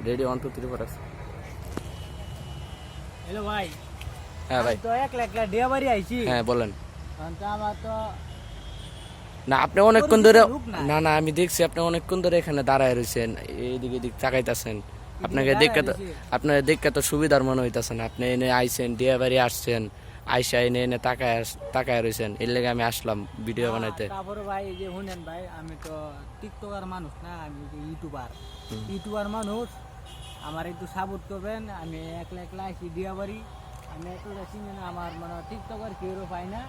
Ready 1 2 3 4 আছে। Hello ভাই। হ্যাঁ ভাই। তো একলা একলা ডিয়া বাড়ি আইছি। হ্যাঁ বলেন। তো আমার তো না আপনি অনেকক্ষণ ধরে, লোক নাই। না না আমি দেখছি আপনি অনেকক্ষণ ধরে এখানে দাঁড়ায় রয়েছেন, এইদিকে এদিক তাকাইতেছেন। আপনাকে দেখে তো, আপনার দেখে তো সুবিধার মনে হইতেছে না। আপনি এনে আইছেন, ডিয়া বাড়ি আসছেন, আইসা এনে এনে তাকায় রয়েছেন, এর লেগে আমি আসলাম ভিডিও বানাইতে। তারপরে ভাই এই যে শুনেন ভাই, আমি তো টিকটকার মানুষ না, আমি ইউটিউবার মানুষ। আমার একটু সাপোর্ট করবেন। আমি একলা একলা আইছি ডিয়া বাড়ি, আমি একলা চিনি না, আমার মানে টিকটকার কেউ পাই না।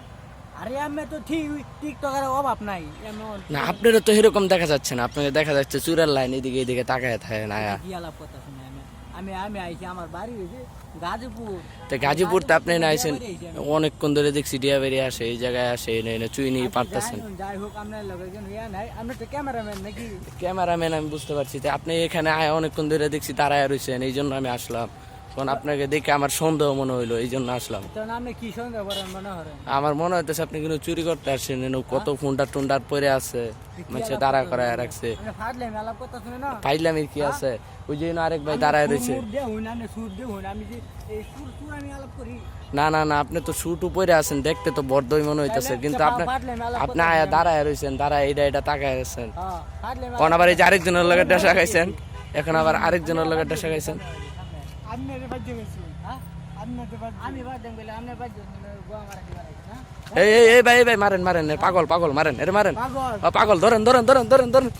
আরে আমি তো ঠিক টিকটকের অভাব নাই এমন। না আপনারা তো এরকম দেখা যাচ্ছে না, আপনাকে দেখা যাচ্ছে চুরার লাইন এদিকে এদিকে তাকায় থাকে না। কি আলাপ কথা শুনে আমি আমি আইছি, আমার বাড়ি হয়েছে গাজীপুর। তো গাজীপুর তো আপনি না আইছেন, অনেকক্ষণ ধরে দেখছি ডিয়া বেরিয়ে আসে, এই জায়গায় আসে, এনে এনে চুইনি পারতেছেন। যাই হোক, আপনার লগে ইয়া নাই, আপনি তো ক্যামেরাম্যান নাকি? ক্যামেরাম্যান আমি বুঝতে পারছি, তো আপনি এখানে আয় অনেকক্ষণ ধরে দেখছি দাঁড়ায় রয়েছেন, এই জন্য আমি আসলাম। কারণ আপনাকে দেখে আমার সন্দেহ মনে হইলো, এই জন্য আসলাম। তখন আপনি কি সন্দেহ করেন মনে করেন? আমার মনে হইতেছে আপনি কিন্তু চুরি করতে আসছেন, কত ফোনটা টুন্ডার পরে আছে, মানুষে দাঁড়া করায় রাখছে। আপনি ফাটলে আলাপ কথা শুনে না, ফাইলামির কি আছে? ওই যে আরেক ভাই দাঁড়ায় রয়েছে। আমি যে এই সুর আমি আলাপ করি না না না, আপনি তো শুট উপরে আছেন, দেখতে তো বড়ই মনে হইতেছে, কিন্তু আপনি আপনি আয়া দাঁড়ায় রয়েছেন, দাঁড়ায় এটা তাকায় আছেন। এখন আবার এই যে আরেকজনের লগে ডেসা খাইছেন, এখন আবার আরেকজনের লগে ডেসা খাইছেন। এই ভাই মারেন মারেন, পাগল পাগল মারেন, এর মারেন, পাগল ধরেন ধরেন ধরেন ধরেন ধরেন।